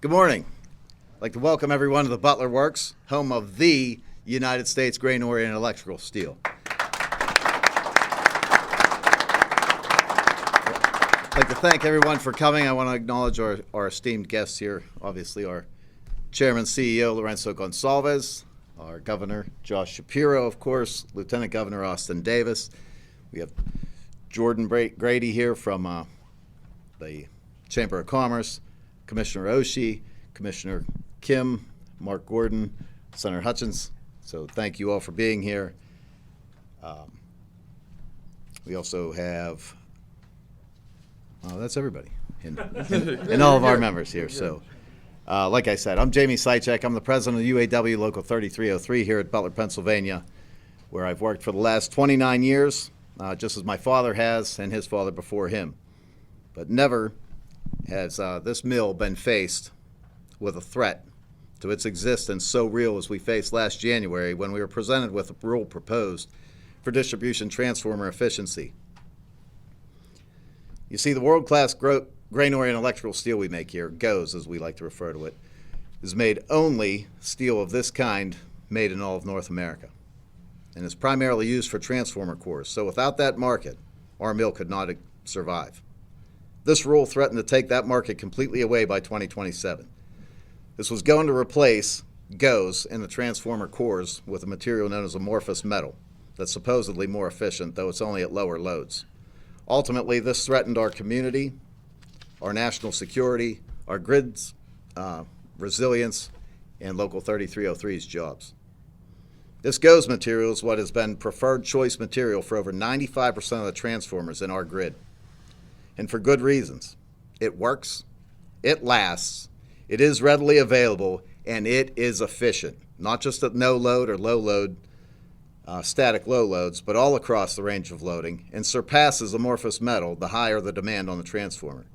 Good morning. I'd like to welcome everyone to the Butler Works, home of the United States Grain-Oriented Electrical Steel. I'd like to thank everyone for coming. I want to acknowledge our esteemed guests here, obviously our Chairman CEO, Lorenzo Gonsalves, our Governor, Josh Shapiro, of course, Lieutenant Governor Austin Davis. We have Jordan Grady here from the Chamber of Commerce, Commissioner Oshie, Commissioner Kim, Mark Gordon, Senator Hutchins. So thank you all for being here. We also have, that's everybody, and all of our members here. So like I said, I'm Jamie Sychek. I'm the president of UAW Local 3303 here at Butler, Pennsylvania, where I've worked for the last 29 years, just as my father has and his father before him. But never has this mill been faced with a threat to its existence so real as we faced last January when we were presented with a rule proposed for distribution transformer efficiency. You see, the world-class grain-oriented electrical steel we make here, GOES as we like to refer to it, is made only steel of this kind made in all of North America, and is primarily used for transformer cores. So without that market, our mill could not survive. This rule threatened to take that market completely away by 2027. This was going to replace GOES in the transformer cores with a material known as amorphous metal that's supposedly more efficient, though it's only at lower loads. Ultimately, this threatened our community, our national security, our grid's resilience, and Local 3303's jobs. This GOES material is what has been preferred choice material for over 95% of the transformers in our grid. And for good reasons. It works, it lasts, it is readily available, and it is efficient, not just at no load or low load, static low loads, but all across the range of loading, and surpasses amorphous metal the higher the demand on the transformer.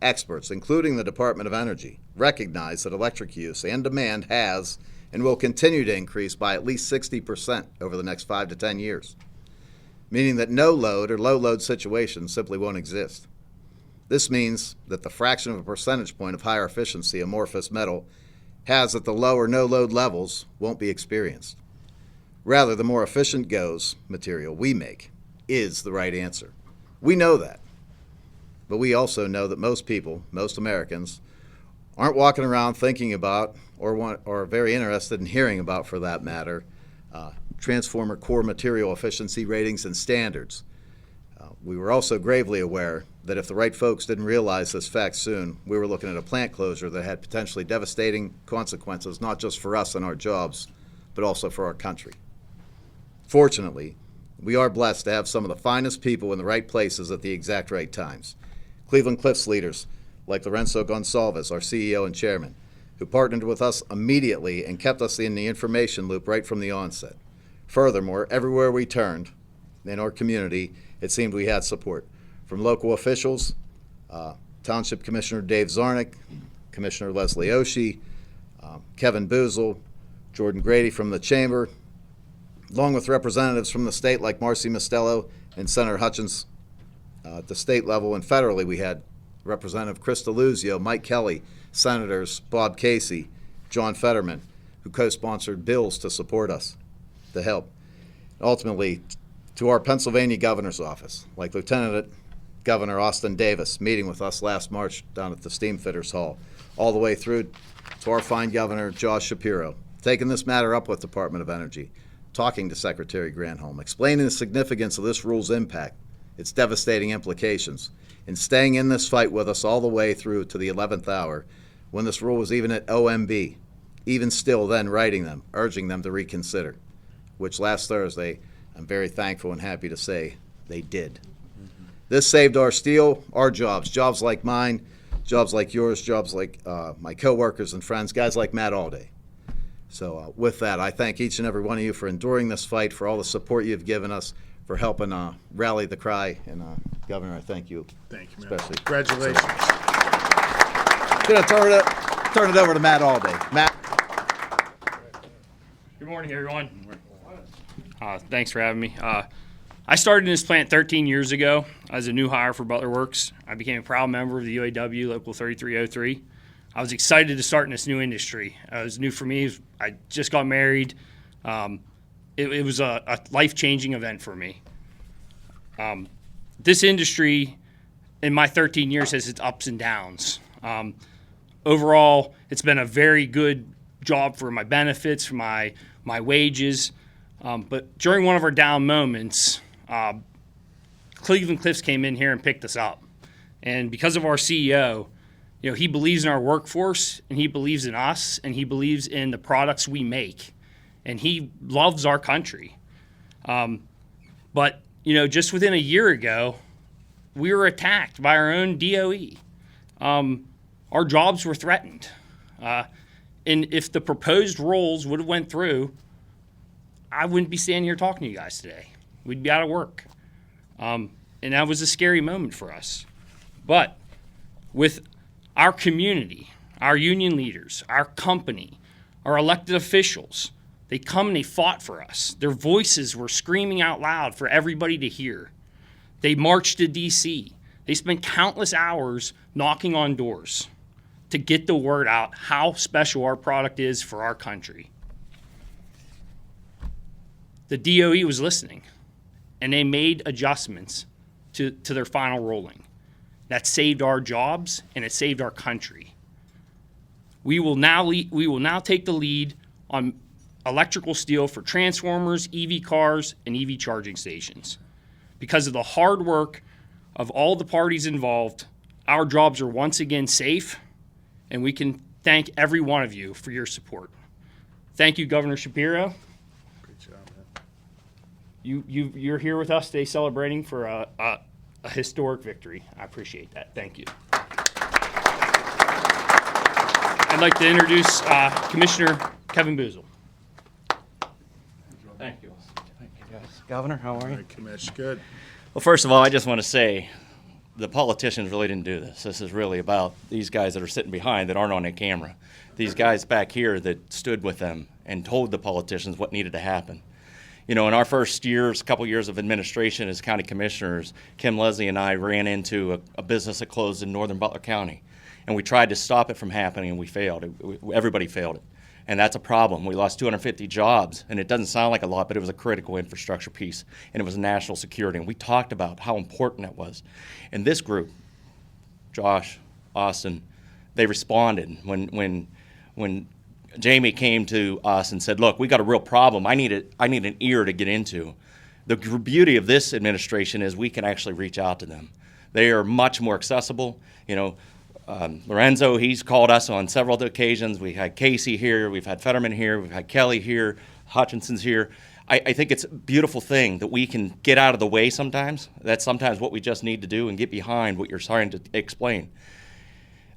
Experts, including the Department of Energy, recognize that electric use and demand has and will continue to increase by at least 60% over the next 5 to 10 years, meaning that no load or low load situations simply won't exist. This means that the fraction of a percentage point of higher efficiency amorphous metal has at the low or no load levels won't be experienced. Rather, the more efficient GOES material we make is the right answer. We know that. But we also know that most people, most Americans, aren't walking around thinking about or are very interested in hearing about, for that matter, transformer core material efficiency ratings and standards. We were also gravely aware that if the right folks didn't realize this fact soon, we were looking at a plant closure that had potentially devastating consequences, not just for us and our jobs, but also for our country. Fortunately, we are blessed to have some of the finest people in the right places at the exact right times. Cleveland Cliffs leaders like Lorenzo Gonsalves, our CEO and chairman, who partnered with us immediately and kept us in the information loop right from the onset. Furthermore, everywhere we turned in our community, it seemed we had support from local officials, Township Commissioner Dave Zarnick, Commissioner Leslie Oshie, Kevin Boozle, Jordan Grady from the Chamber, along with representatives from the state like Marcy Mostello and Senator Hutchins. At the state level and federally, we had Representative Chris DeLuzio, Mike Kelly, Senators Bob Casey, John Fetterman, who co-sponsored bills to support us, to help. Ultimately, to our Pennsylvania governor's office, like Lieutenant Governor Austin Davis meeting with us last March down at the Steamfitters Hall, all the way through to our fine Governor Josh Shapiro, taking this matter up with Department of Energy, talking to Secretary Granholm, explaining the significance of this rule's impact, its devastating implications, and staying in this fight with us all the way through to the 11th hour when this rule was even at OMB, even still then writing them, urging them to reconsider, which last Thursday, I'm very thankful and happy to say they did. This saved our steel, our jobs, jobs like mine, jobs like yours, jobs like my coworkers and friends, guys like Matt Alday. So with that, I thank each and every one of you for enduring this fight, for all the support you've given us, for helping rally the cry. And Governor, I thank you. Thank you, man. Especially. Congratulations. I'm going to turn it over to Matt Alday. Matt. Good morning, everyone. Thanks for having me. I started in this plant 13 years ago as a new hire for Butler Works. I became a proud member of the UAW Local 3303. I was excited to start in this new industry. It was new for me. I just got married. It was a life-changing event for me. This industry, in my 13 years, has its ups and downs. Overall, it's been a very good job for my benefits, for my wages. But during one of our down moments, Cleveland Cliffs came in here and picked us up. And because of our CEO, he believes in our workforce, and he believes in us, and he believes in the products we make, and he loves our country. But just within a year ago, we were attacked by our own DOE. Our jobs were threatened. And if the proposed rules would have went through, I wouldn't be standing here talking to you guys today. We'd be out of work. And that was a scary moment for us. But with our community, our union leaders, our company, our elected officials, they come and they fought for us. Their voices were screaming out loud for everybody to hear. They marched to D.C. They spent countless hours knocking on doors to get the word out how special our product is for our country. The DOE was listening, and they made adjustments to their final ruling. That saved our jobs, and it saved our country. We will now take the lead on electrical steel for transformers, EV cars, and EV charging stations. Because of the hard work of all the parties involved, our jobs are once again safe, and we can thank every one of you for your support. Thank you, Governor Shapiro. Great job, man. You're here with us today celebrating for a historic victory. I appreciate that. Thank you. I'd like to introduce Commissioner Kevin Boozle. Thank you. Thank you, guys. Governor, how are All you? right, Commish, good. Well, first of all, I just want to say the politicians really didn't do this. This is really about these guys that are sitting behind that aren't on the camera. These guys back here that stood with them and told the politicians what needed to happen. In our first couple years of administration as county commissioners, Kim Leslie and I ran into a business that closed in northern Butler County. And we tried to stop it from happening, and we failed. Everybody failed it. And that's a problem. We lost 250 jobs, and it doesn't sound like a lot, but it was a critical infrastructure piece, and it was national security. And we talked about how important that was. And this group, Josh, Austin, they responded when Jamie came to us and said, look, we got a real problem. I need an ear to get into. The beauty of this administration is we can actually reach out to them. They are much more accessible. Lorenzo, he's called us on several occasions. We had Casey here, we've had Fetterman here, we've had Kelly here, Hutchinson's here. I think it's a beautiful thing that we can get out of the way sometimes. That's sometimes what we just need to do and get behind what you're trying to explain.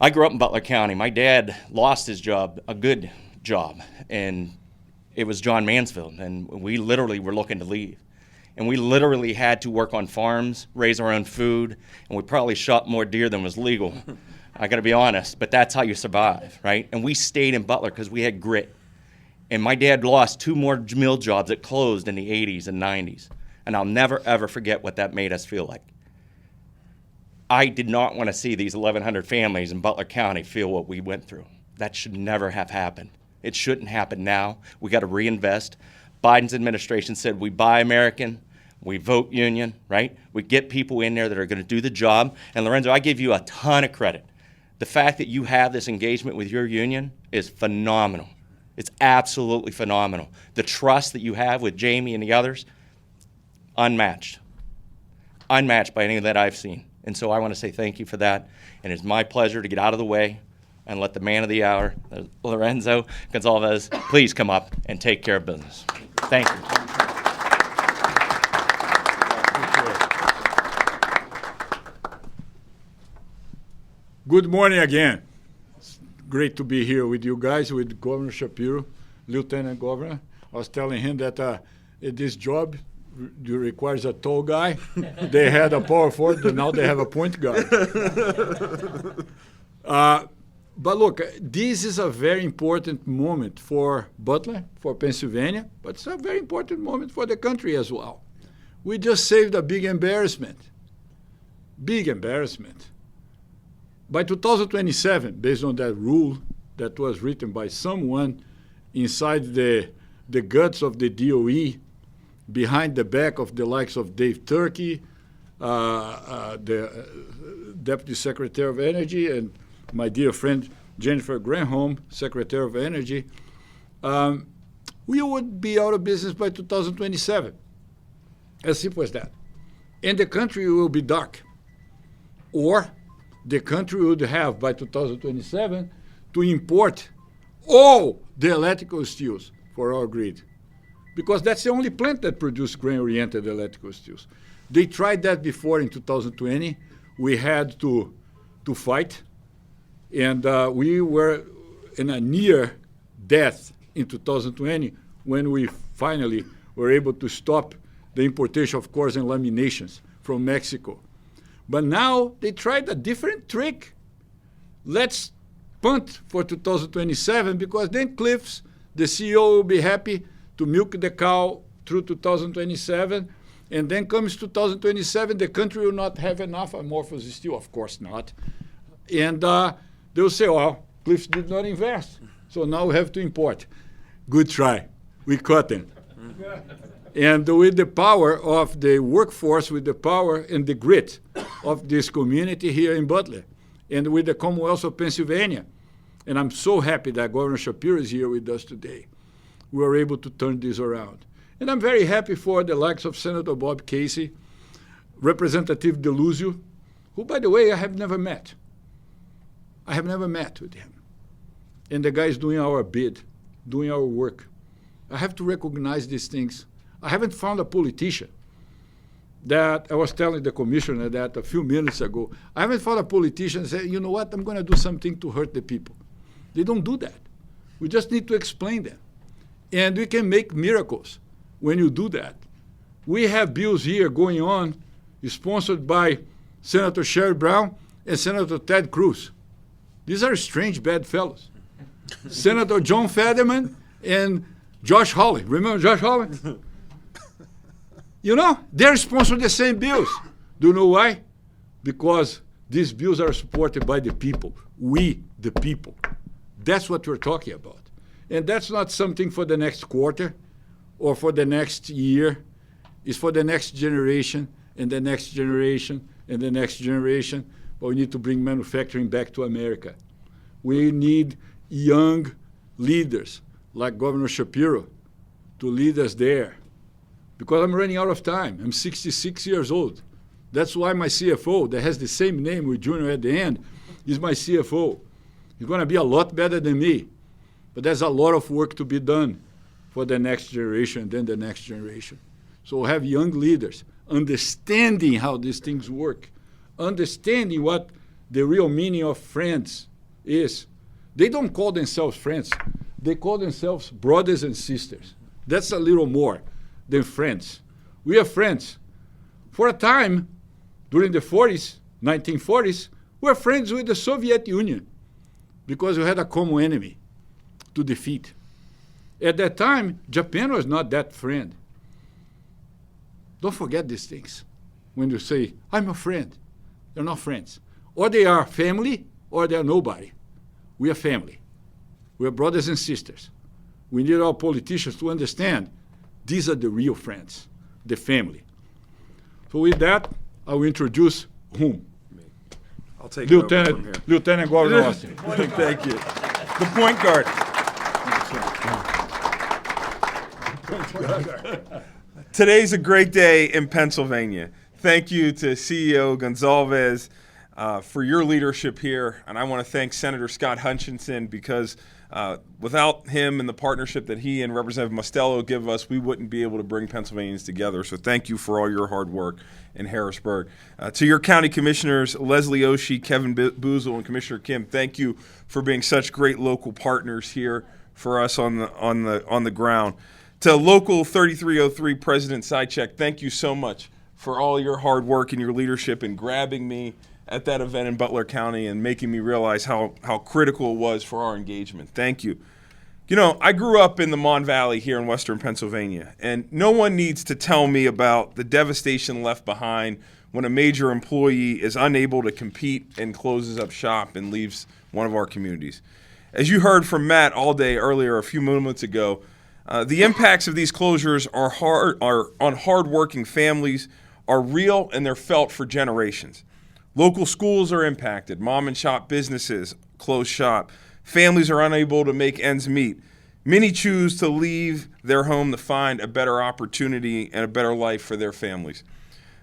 I grew up in Butler County. My dad lost his job, a good job, and it was John Mansfield, and we literally were looking to leave. And we literally had to work on farms, raise our own food, and we probably shot more deer than was legal. I got to be honest, but that's how you survive, right? And we stayed in Butler because we had grit. And my dad lost 2 more mill jobs that closed in the 80s and 90s. And I'll never, ever forget what that made us feel like. I did not want to see these 1,100 families in Butler County feel what we went through. That should never have happened. It shouldn't happen now. We got to reinvest. Biden's administration said we buy American, we vote union, right? We get people in there that are going to do the job. And Lorenzo, I give you a ton of credit. The fact that you have this engagement with your union is phenomenal. It's absolutely phenomenal. The trust that you have with Jamie and the others, unmatched. Unmatched by anything that I've seen. And so I want to say thank you for that. And it's my pleasure to get out of the way and let the man of the hour, Lorenzo Gonzalez, please come up and take care of business. Thank you. Good morning again. It's great to be here with you guys, with Governor Shapiro, Lieutenant Governor. I was telling him that this job requires a tall guy. They had a power forward, but now they have a point guard. But look, this is a very important moment for Butler, for Pennsylvania, but it's a very important moment for the country as well. We just saved a big embarrassment. Big embarrassment. By 2027, based on that rule that was written by someone inside the guts of the DOE, behind the back of the likes of Dave Turkey, the Deputy Secretary of Energy, and my dear friend Jennifer Granholm, Secretary of Energy, we would be out of business by 2027. As simple as that. And the country will be dark. Or the country would have, by 2027, to import all the electrical steels for our grid. Because that's the only plant that produces grain-oriented electrical steels. They tried that before in 2020. We had to fight. And we were in a near death in 2020 when we finally were able to stop the importation of cores and laminations from Mexico. But now they tried a different trick. Let's punt for 2027 because then Cliffs, the CEO, will be happy to milk the cow through 2027. And then comes 2027, the country will not have enough amorphous steel. Of course not. And they'll say, well, Cliffs did not invest, so now we have to import. Good try. We caught them. And with the power of the workforce, with the power and the grit of this community here in Butler, and with the Commonwealth of Pennsylvania, and I'm so happy that Governor Shapiro is here with us today, we were able to turn this around. And I'm very happy for the likes of Senator Bob Casey, Representative DeLuzio, who, by the way, I have never met. I have never met with him. And the guy is doing our bid, doing our work. I have to recognize these things. I haven't found a politician that, I was telling the commissioner that a few minutes ago, I haven't found a politician that say, you know what, I'm going to do something to hurt the people. They don't do that. We just need to explain them. And we can make miracles when you do that. We have bills here going on, sponsored by Senator Sherrod Brown and Senator Ted Cruz. These are strange, bad fellows. Senator John Fetterman and Josh Hawley. Remember Josh Hawley? You know, they're sponsoring the same bills. Do you know why? Because these bills are supported by the people. We, the people. That's what we're talking about. And that's not something for the next quarter or for the next year. It's for the next generation and the next generation and the next generation. But we need to bring manufacturing back to America. We need young leaders like Governor Shapiro to lead us there. Because I'm running out of time. I'm 66 years old. That's why my CFO, that has the same name with Junior at the end, is my CFO. He's going to be a lot better than me. But there's a lot of work to be done for the next generation and then the next generation. So we'll have young leaders understanding how these things work, understanding what the real meaning of friends is. They don't call themselves friends. They call themselves brothers and sisters. That's a little more than friends. We are friends. For a time, during the 40s, 1940s, we were friends with the Soviet Union because we had a common enemy to defeat. At that time, Japan was not that friend. Don't forget these things. When you say, I'm a friend, they're not friends. Or they are family, or they are nobody. We are family. We are brothers and sisters. We need our politicians to understand these are the real friends, the family. So with that, I will introduce whom? I'll take it over from here. Lieutenant Governor Austin. Thank you. The point guard. Today's a great day in Pennsylvania. Thank you to CEO Gonzalez for your leadership here. And I want to thank Senator Scott Hutchinson because without him and the partnership that he and Representative Mostello give us, we wouldn't be able to bring Pennsylvanians together. So thank you for all your hard work in Harrisburg. To your county commissioners, Leslie Oshie, Kevin Boozle, and Commissioner Kim, thank you for being such great local partners here for us on the ground. To Local 3303 President Sychek, thank you so much for all your hard work and your leadership in grabbing me at that event in Butler County and making me realize how critical it was for our engagement. Thank you. You know, I grew up in the Mon Valley here in western Pennsylvania, and no one needs to tell me about the devastation left behind when a major employee is unable to compete and closes up shop and leaves one of our communities. As you heard from Matt all day earlier, a few moments ago, the impacts of these closures are on hardworking families, are real, and they're felt for generations. Local schools are impacted. Mom and shop businesses close shop. Families are unable to make ends meet. Many choose to leave their home to find a better opportunity and a better life for their families.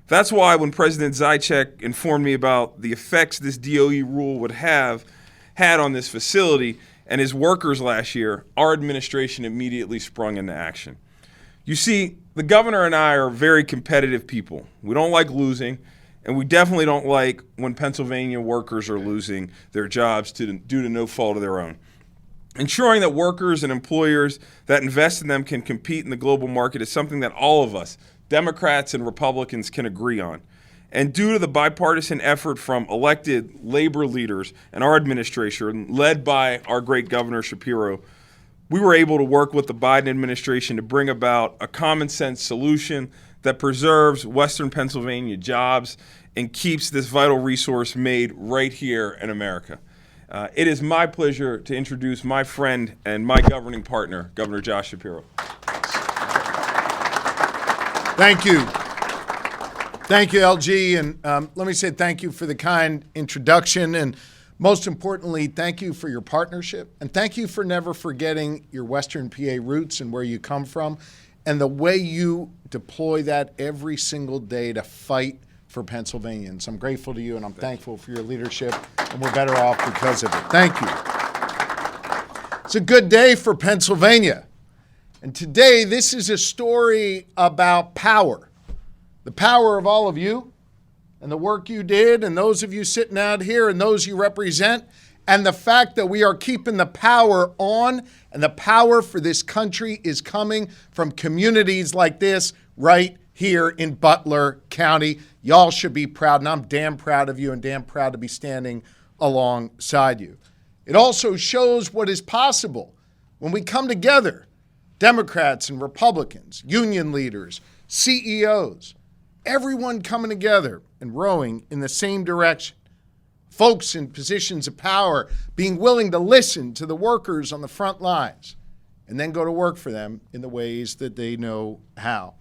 That's why when President Zaitchik informed me about the effects this DOE rule would have had on this facility and his workers last year, our administration immediately sprung into action. You see, the governor and I are very competitive people. We don't like losing, and we definitely don't like when Pennsylvania workers are losing their jobs due to no fault of their own. Ensuring that workers and employers that invest in them can compete in the global market is something that all of us, Democrats and Republicans, can agree on. And due to the bipartisan effort from elected labor leaders and our administration, led by our great Governor Shapiro, we were able to work with the Biden administration to bring about a common sense solution that preserves Western Pennsylvania jobs and keeps this vital resource made right here in America. It is my pleasure to introduce my friend and my governing partner, Governor Josh Shapiro. Thank you. Thank you, LG. And let me say thank you for the kind introduction. And most importantly, thank you for your partnership. And thank you for never forgetting your Western PA roots and where you come from and the way you deploy that every single day to fight for Pennsylvanians. I'm grateful to you, and I'm thankful for your leadership, and we're better off because of it. Thank you. It's a good day for Pennsylvania. And today, this is a story about power. The power of all of you and the work you did, and those of you sitting out here and those you represent, and the fact that we are keeping the power on, and the power for this country is coming from communities like this right here in Butler County. Y'all should be proud, and I'm damn proud of you and damn proud to be standing alongside you. It also shows what is possible when we come together, Democrats and Republicans, union leaders, CEOs, everyone coming together and rowing in the same direction. Folks in positions of power being willing to listen to the workers on the front lines and then go to work for them in the ways that they know how.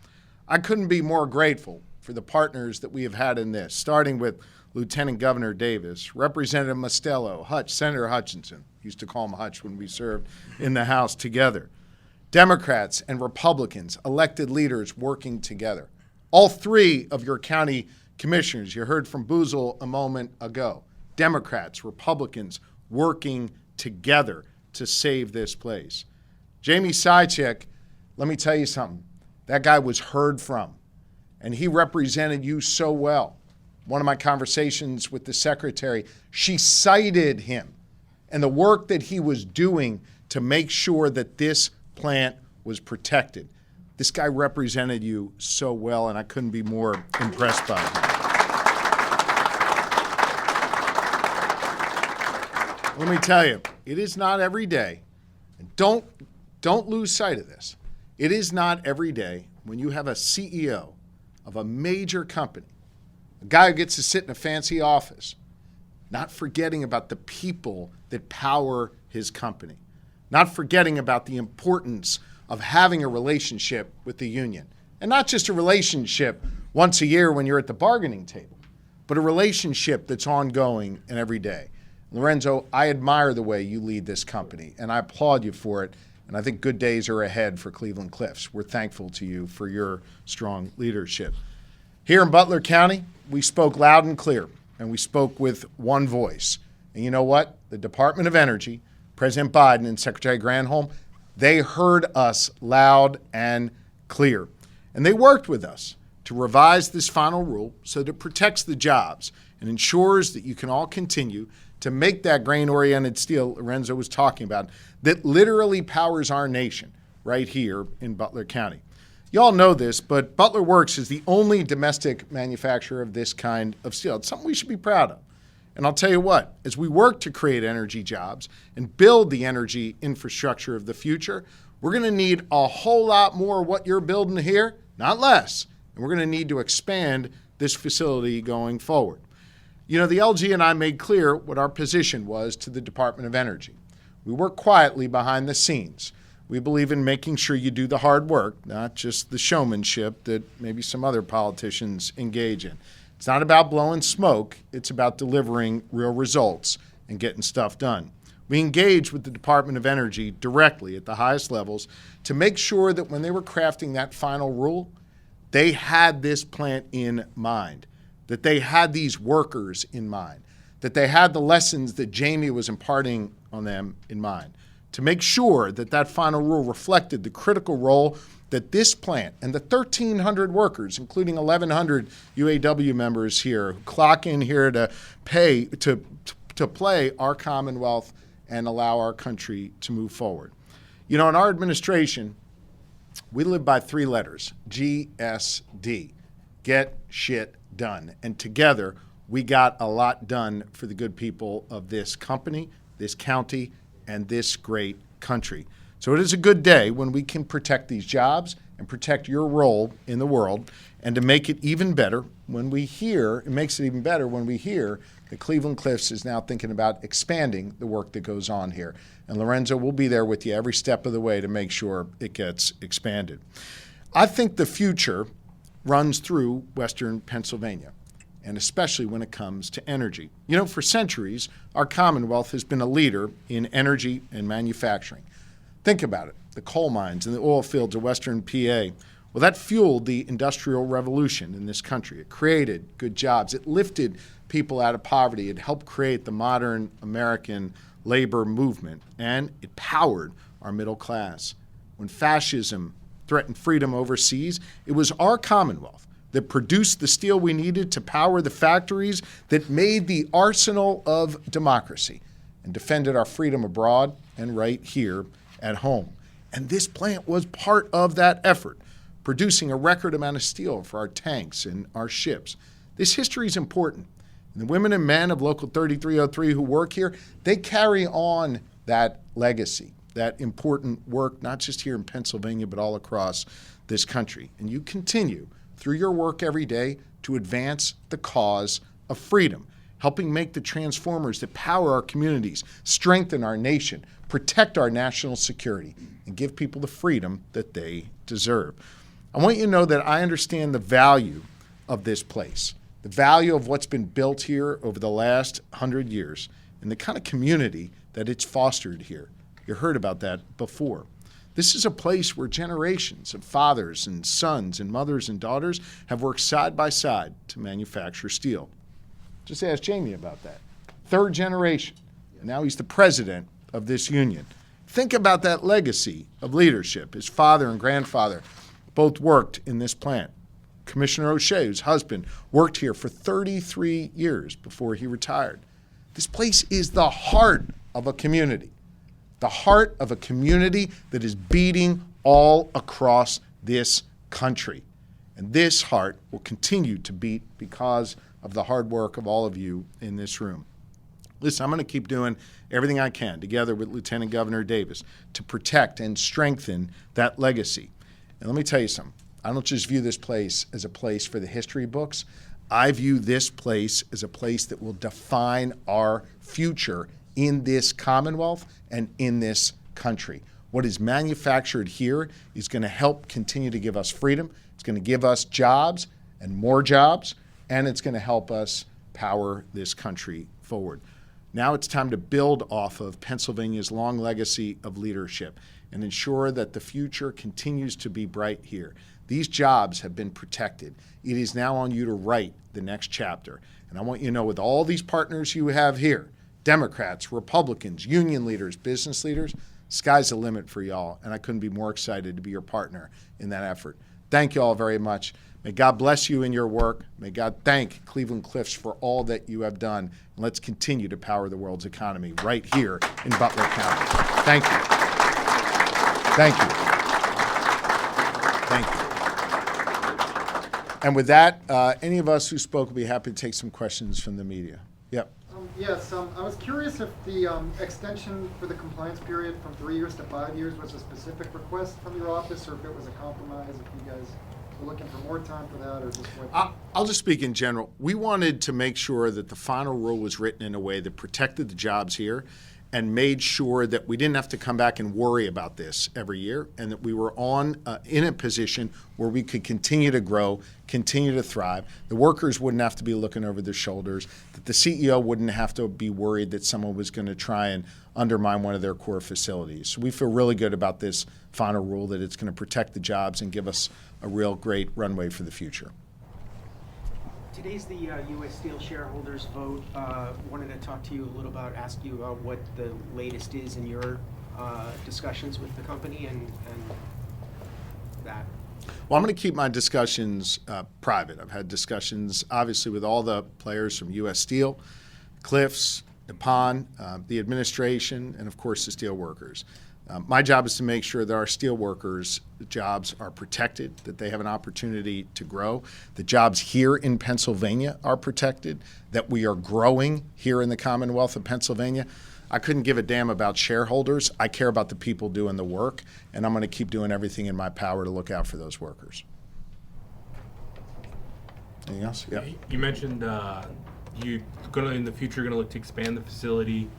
I couldn't be more grateful for the partners that we have had in this, starting with Lieutenant Governor Davis, Representative Mostello, Senator Hutchinson, used to call him Hutch when we served in the House together, Democrats and Republicans, elected leaders working together. All three of your county commissioners, you heard from Boozle a moment ago, Democrats, Republicans working together to save this place. Jamie Zaitchik, let me tell you something. That guy was heard from, and he represented you so well. One of my conversations with the secretary, she cited him and the work that he was doing to make sure that this plant was protected. This guy represented you so well, and I couldn't be more impressed by him. Let me tell you, it is not every day, and don't lose sight of this. It is not every day when you have a CEO of a major company, a guy who gets to sit in a fancy office, not forgetting about the people that power his company, not forgetting about the importance of having a relationship with the union. And not just a relationship once a year when you're at the bargaining table, but a relationship that's ongoing and every day. Lorenzo, I admire the way you lead this company, and I applaud you for it. And I think good days are ahead for Cleveland Cliffs. We're thankful to you for your strong leadership. Here in Butler County, we spoke loud and clear, and we spoke with one voice. And you know what? The Department of Energy, President Biden and Secretary Granholm, they heard us loud and clear. And they worked with us to revise this final rule so that it protects the jobs and ensures that you can all continue to make that grain-oriented steel Lorenzo was talking about that literally powers our nation right here in Butler County. You all know this, but Butler Works is the only domestic manufacturer of this kind of steel. It's something we should be proud of. And I'll tell you what, as we work to create energy jobs and build the energy infrastructure of the future, we're going to need a whole lot more of what you're building here, not less. And we're going to need to expand this facility going forward. You know, the LG and I made clear what our position was to the Department of Energy. We work quietly behind the scenes. We believe in making sure you do the hard work, not just the showmanship that maybe some other politicians engage in. It's not about blowing smoke. It's about delivering real results and getting stuff done. We engaged with the Department of Energy directly at the highest levels to make sure that when they were crafting that final rule, they had this plant in mind, that they had these workers in mind, that they had the lessons that Jamie was imparting on them in mind, to make sure that that final rule reflected the critical role that this plant and the 1,300 workers, including 1,100 UAW members here, who clock in here to play our Commonwealth and allow our country to move forward. You know, in our administration, we live by 3 letters, GSD, get shit done. And together, we got a lot done for the good people of this company, this county, and this great country. So it is a good day when we can protect these jobs and protect your role in the world, and to make it even better when we hear, it makes it even better when we hear that Cleveland Cliffs is now thinking about expanding the work that goes on here. And Lorenzo will be there with you every step of the way to make sure it gets expanded. I think the future runs through Western Pennsylvania, and especially when it comes to energy. You know, for centuries, our Commonwealth has been a leader in energy and manufacturing. Think about it, the coal mines and the oil fields of Western PA. Well, that fueled the Industrial Revolution in this country. It created good jobs. It lifted people out of poverty. It helped create the modern American labor movement, and it powered our middle class. When fascism threatened freedom overseas, it was our Commonwealth that produced the steel we needed to power the factories that made the arsenal of democracy and defended our freedom abroad and right here at home. And this plant was part of that effort, producing a record amount of steel for our tanks and our ships. This history is important. And the women and men of Local 3303 who work here, they carry on that legacy, that important work, not just here in Pennsylvania, but all across this country. And you continue through your work every day to advance the cause of freedom, helping make the transformers that power our communities, strengthen our nation, protect our national security, and give people the freedom that they deserve. I want you to know that I understand the value of this place, the value of what's been built here over the last 100 years, and the kind of community that it's fostered here. You heard about that before. This is a place where generations of fathers and sons and mothers and daughters have worked side by side to manufacture steel. Just ask Jamie about that. 3rd generation, and now he's the president of this union. Think about that legacy of leadership. His father and grandfather both worked in this plant. Commissioner O'Shea, his husband, worked here for 33 years before he retired. This place is the heart of a community, the heart of a community that is beating all across this country. And this heart will continue to beat because of the hard work of all of you in this room. Listen, I'm going to keep doing everything I can together with Lieutenant Governor Davis to protect and strengthen that legacy. And let me tell you something. I don't just view this place as a place for the history books. I view this place as a place that will define our future in this Commonwealth and in this country. What is manufactured here is going to help continue to give us freedom. It's going to give us jobs and more jobs, and it's going to help us power this country forward. Now it's time to build off of Pennsylvania's long legacy of leadership and ensure that the future continues to be bright here. These jobs have been protected. It is now on you to write the next chapter. And I want you to know, with all these partners you have here, Democrats, Republicans, union leaders, business leaders, sky's the limit for y'all. And I couldn't be more excited to be your partner in that effort. Thank you all very much. May God bless you in your work. May God thank Cleveland Cliffs for all that you have done. And let's continue to power the world's economy right here in Butler County. Thank you. Thank you. Thank you. And with that, any of us who spoke will be happy to take some questions from the media. Yep. Yes, I was curious if the extension for the compliance period from 3 years to 5 years was a specific request from your office, or if it was a compromise, if you guys were looking for more time for that, or just what? I'll just speak in general. We wanted to make sure that the final rule was written in a way that protected the jobs here and made sure that we didn't have to come back and worry about this every year, and that we were in a position where we could continue to grow, continue to thrive. The workers wouldn't have to be looking over their shoulders, that the CEO wouldn't have to be worried that someone was going to try and undermine one of their core facilities. So we feel really good about this final rule, that it's going to protect the jobs and give us a real great runway for the future. Today's the U.S. Steel shareholders vote. Wanted to talk to you a little about, ask you about what the latest is in your discussions with the company and that. Well, I'm going to keep my discussions private. I've had discussions, obviously, with all the players from U.S. Steel, Cliffs, Nippon, the administration, and, of course, the steel workers. My job is to make sure that our steel workers' jobs are protected, that they have an opportunity to grow, the jobs here in Pennsylvania are protected, that we are growing here in the Commonwealth of Pennsylvania. I couldn't give a damn about shareholders. I care about the people doing the work, and I'm going to keep doing everything in my power to look out for those workers. Anything else? Yeah. You mentioned you in the future going to look to expand the facility.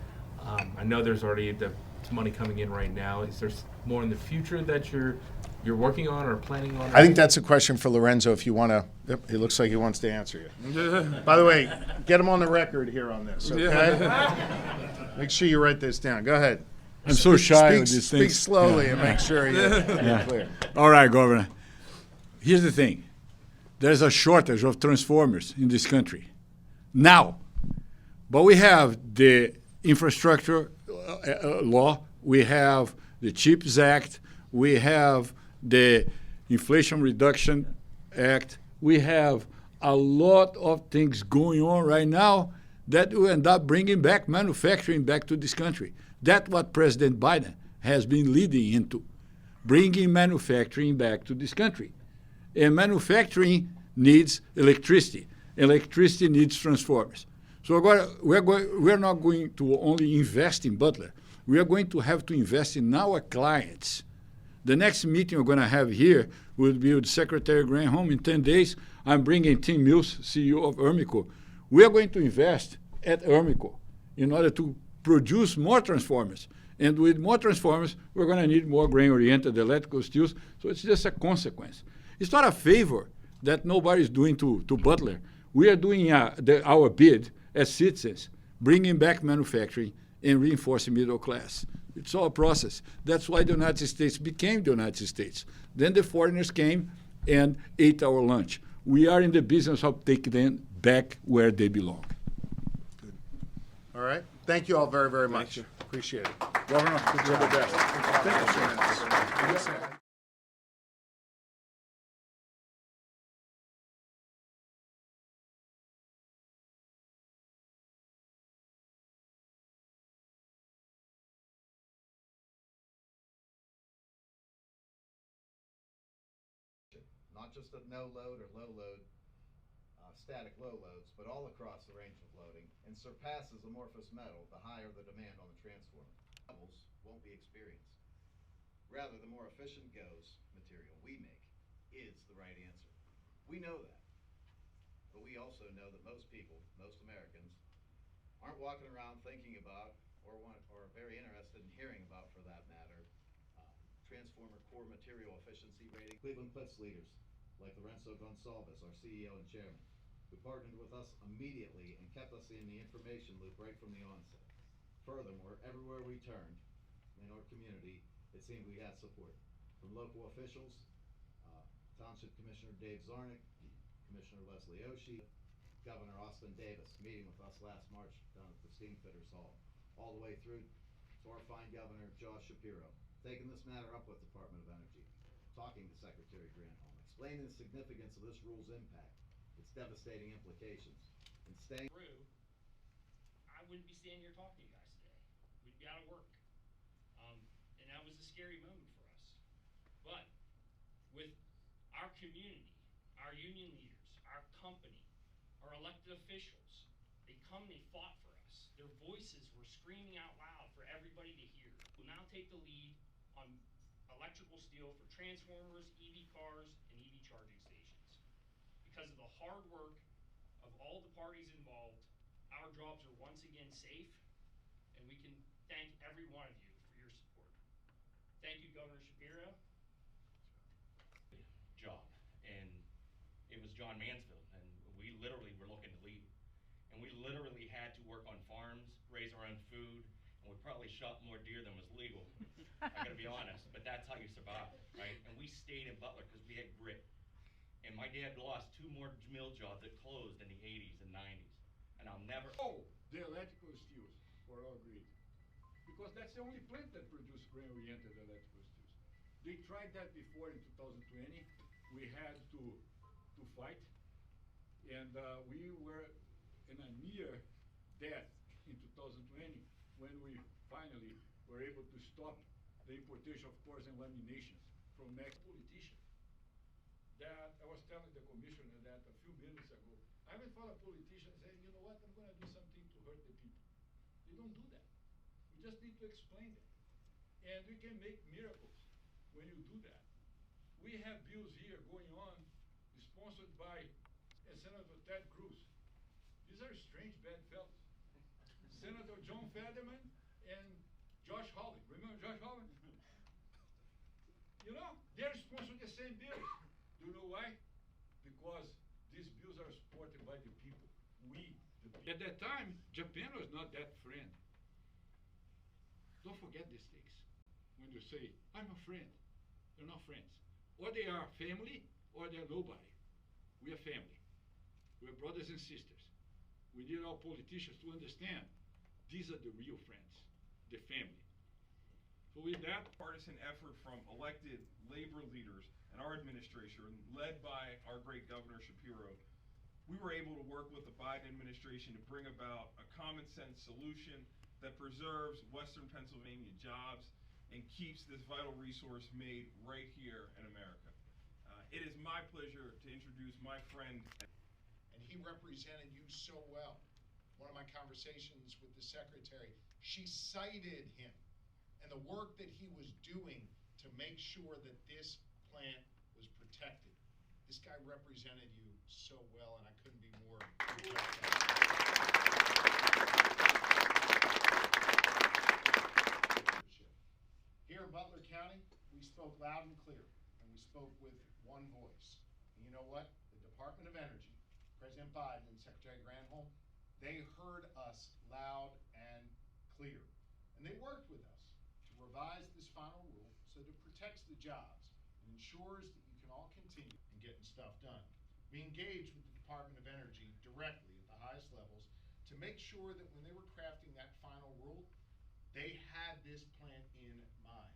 I know there's already some money coming in right now. Is there more in the future that you're working on or planning on? I think that's a question for Lorenzo if you want to. Yep, he looks like he wants to answer you. By the way, get him on the record here on this, okay? Make sure you write this down. Go ahead. I'm so shy with these Speak things. slowly and make sure you're clear. All right, Governor. Here's the thing. There's a shortage of transformers in this country now. But we have the infrastructure law, we have the CHIPS Act, we have the Inflation Reduction Act, we have a lot of things going on right now that will end up bringing back manufacturing back to this country. That's what President Biden has been leading into, bringing manufacturing back to this country. And manufacturing needs electricity. Electricity needs transformers. So we're not going to only invest in Butler. We are going to have to invest in our clients. The next meeting we're going to have here will be with Secretary Granholm in 10 days. I'm bringing Tim Mills, CEO of Ermico. We are going to invest at Ermico in order to produce more transformers. And with more transformers, we're going to need more grain-oriented electrical steels. So it's just a consequence. It's not a favor that nobody's doing to Butler. We are doing our bid as citizens, bringing back manufacturing and reinforcing middle class. It's all a process. That's why the United States became the United States. Then the foreigners came and ate our lunch. We are in the business of taking them back where they belong. Good. All right. Thank you all very, very much. Appreciate it. Governor, you're the best. Thank you. Not just at no load or low load, static low loads, but all across the range of loading, and surpasses amorphous metal the higher the demand on the transformer. Levels won't be experienced. Rather, the more efficient GOES material we make is the right answer. We know that. But we also know that most people, most Americans, aren't walking around thinking about or very interested in hearing about, for that matter, transformer core material efficiency rating. Cleveland Cliffs leaders like Lorenzo Gonsalves, our CEO and chairman, who partnered with us immediately and kept us in the information loop right from the onset. Furthermore, everywhere we turned in our community, it seemed we had support from local officials, Township Commissioner Dave Zarnick, Commissioner Leslie Oshie, Governor Austin Davis, meeting with us last March down at the Steamfitters Hall, all the way through to our fine Governor Josh Shapiro, taking this matter up with Department of Energy, talking to Secretary Granholm, explaining the significance of this rule's impact, its devastating implications, and staying through, I wouldn't be standing here talking to you guys today. We'd be out of work. And that was a scary moment for us. But with our community, our union leaders, our company, our elected officials, they fought for us. Their voices were screaming out loud for everybody to hear. We'll now take the lead on electrical steel for transformers, EV cars, and EV charging stations. because of the hard work of all the parties involved, our jobs are once again safe, and we can thank every one of you for your support. Thank you, Governor Shapiro. Job, and it was John Mansfield, and we literally were looking to leave. And we literally had to work on farms, raise our own food, and we probably shot more deer than was legal. I gotta be honest, but that's how you survive, right? And we stayed in Butler because we had grit. And my dad lost 2 more mill jobs that closed in the 80s and 90s. And I'll never. Oh, the electrical steels for our grid. Because that's the only plant that produces grain-oriented electrical steels. They tried that before in 2020. We had to fight, and we were in a near death in 2020 when we finally were able to stop the importation of cores and laminations from next politician. That I was telling the commissioner that a few minutes ago. I went for a politician and said, you know what, I'm going to do something to hurt the people. They don't do that. We just need to explain that. And we can make miracles when you do that. We have bills here going on, sponsored by Senator Ted Cruz. These are strange bedfellows. Senator John Fetterman and Josh Hawley. Remember Josh Hawley? You know, they're sponsoring the same bills. Do you know why? Because these bills are supported by the people. We, the people. At that time, Japan was not that friend. Don't forget these things. When you say, I'm a friend, they're not friends. Or they are family, or they're nobody. We are family. We're brothers and sisters. We need our politicians to understand these are the real friends, the family. So with that, Partisan effort from elected labor leaders and our administration, led by our great Governor Shapiro, we were able to work with the Biden administration to bring about a common sense solution that preserves Western Pennsylvania jobs and keeps this vital resource made right here in America. It is my pleasure to introduce my friend. And he represented you so well. One of my conversations with the secretary, she cited him and the work that he was doing to make sure that this plant was protected. This guy represented you so well, and I couldn't be more impressed. Here in Butler County, we spoke loud and clear, and we spoke with one voice. And you know what? The Department of Energy, President Biden and Secretary Granholm, they heard us loud and clear. And they worked with us to revise this final rule so that it protects the jobs and ensures that you can all continue in getting stuff done. We engaged with the Department of Energy directly at the highest levels to make sure that when they were crafting that final rule, they had this plant in mind,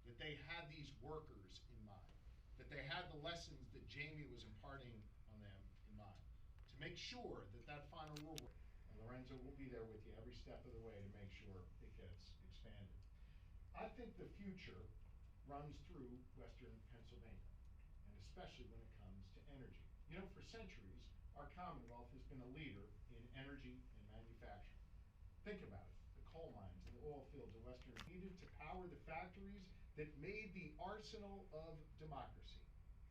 that they had these workers in mind, that they had the lessons that Jamie was imparting on them in mind, to make sure that that final rule, and Lorenzo will be there with you every step of the way to make sure it gets expanded. I think the future runs through Western Pennsylvania, and especially when it comes to energy. You know, for centuries, our Commonwealth has been a leader in energy and manufacturing. Think about it. The coal mines and the oil fields of Western needed to power the factories that made the arsenal of democracy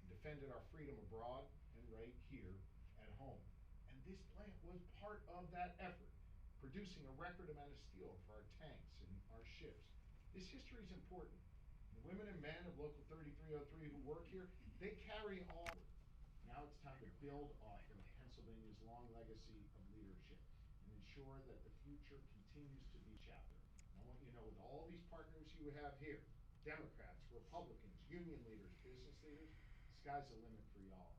and defended our freedom abroad and right here at home. And this plant was part of that effort, producing a record amount of steel for our tanks and our ships. This history is important. The women and men of Local 3303 who work here, they carry on. Now it's time to build off of Pennsylvania's long legacy of leadership and ensure that the future continues to be chapter. And I want you to know, with all these partners you have here, Democrats, Republicans, union leaders, business leaders, sky's the limit for y'all.